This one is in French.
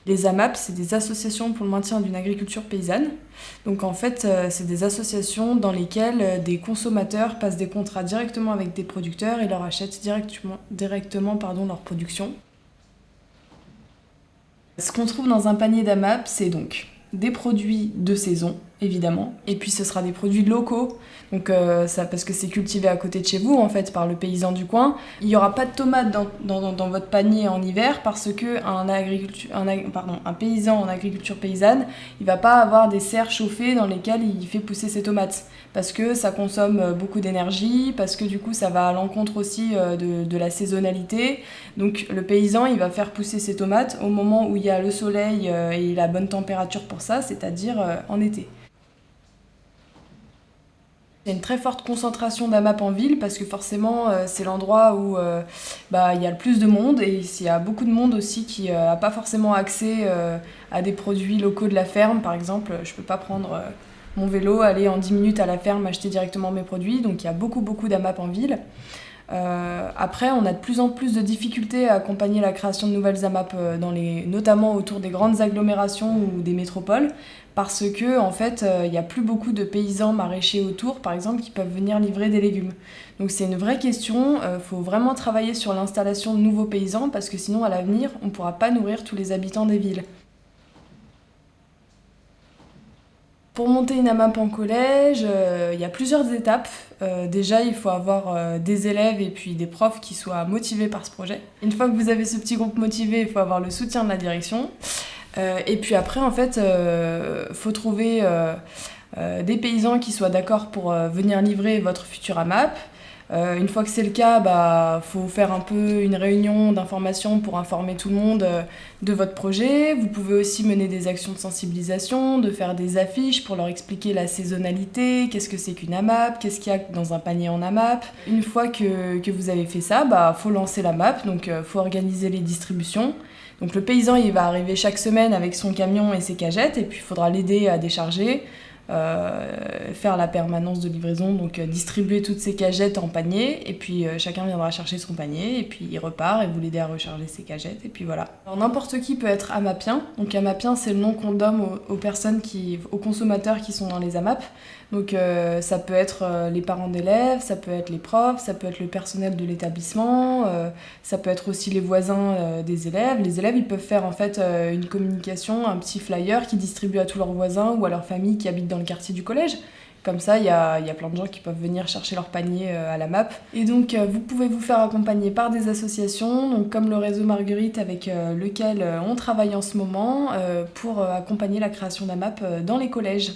Les AMAP, c'est des associations pour le maintien d'une agriculture paysanne. Donc en fait, c'est des associations dans lesquelles des consommateurs passent des contrats directement avec des producteurs et leur achètent directement leur production. Ce qu'on trouve dans un panier d'AMAP, c'est donc des produits de saison, évidemment, et puis ce sera des produits locaux, donc ça, parce que c'est cultivé à côté de chez vous, en fait, par le paysan du coin. Il n'y aura pas de tomates dans votre panier en hiver parce que un paysan en agriculture paysanne, il va pas avoir des serres chauffées dans lesquelles il fait pousser ses tomates, parce que ça consomme beaucoup d'énergie, parce que du coup ça va à l'encontre aussi de la saisonnalité. Donc le paysan, il va faire pousser ses tomates au moment où il y a le soleil et la bonne température pour ça, c'est-à-dire en été. Il y a une très forte concentration d'AMAP en ville parce que forcément c'est l'endroit où il y a le plus de monde, et il y a beaucoup de monde aussi qui n'a pas forcément accès à des produits locaux de la ferme. Par exemple, je peux pas prendre mon vélo, aller en 10 minutes à la ferme, acheter directement mes produits, donc il y a beaucoup d'AMAP en ville. Après, on a de plus en plus de difficultés à accompagner la création de nouvelles AMAP, notamment autour des grandes agglomérations ou des métropoles, parce que en fait, il n'y a plus beaucoup de paysans maraîchers autour, par exemple, qui peuvent venir livrer des légumes. Donc c'est une vraie question, faut vraiment travailler sur l'installation de nouveaux paysans, parce que sinon, à l'avenir, on ne pourra pas nourrir tous les habitants des villes. Pour monter une AMAP en collège, il y a plusieurs étapes. Déjà, il faut avoir des élèves et puis des profs qui soient motivés par ce projet. Une fois que vous avez ce petit groupe motivé, il faut avoir le soutien de la direction. Et puis après, en fait, faut trouver des paysans qui soient d'accord pour venir livrer votre future AMAP. Une fois que c'est le cas, faut faire un peu une réunion d'information pour informer tout le monde de votre projet. Vous pouvez aussi mener des actions de sensibilisation, de faire des affiches pour leur expliquer la saisonnalité, qu'est-ce que c'est qu'une AMAP, qu'est-ce qu'il y a dans un panier en AMAP. Une fois que vous avez fait ça, faut lancer l'AMAP, donc faut organiser les distributions. Donc le paysan, il va arriver chaque semaine avec son camion et ses cagettes, et puis il faudra l'aider à décharger, faire la permanence de livraison, donc distribuer toutes ces cagettes en panier, et puis chacun viendra chercher son panier, et puis il repart, et vous l'aidez à recharger ses cagettes, et puis voilà. Alors, n'importe qui peut être AMAPien. Donc AMAPien, c'est le nom qu'on donne aux consommateurs qui sont dans les AMAP. Donc ça peut être les parents d'élèves, ça peut être les profs, ça peut être le personnel de l'établissement, ça peut être aussi les voisins des élèves. Les élèves, ils peuvent faire en fait une communication, un petit flyer qui distribue à tous leurs voisins ou à leurs familles qui habitent dans le quartier du collège. Comme ça, il y a plein de gens qui peuvent venir chercher leur panier à la MAP. Et donc, vous pouvez vous faire accompagner par des associations, donc comme le réseau Marguerite avec lequel on travaille en ce moment, pour accompagner la création d'AMAP dans les collèges.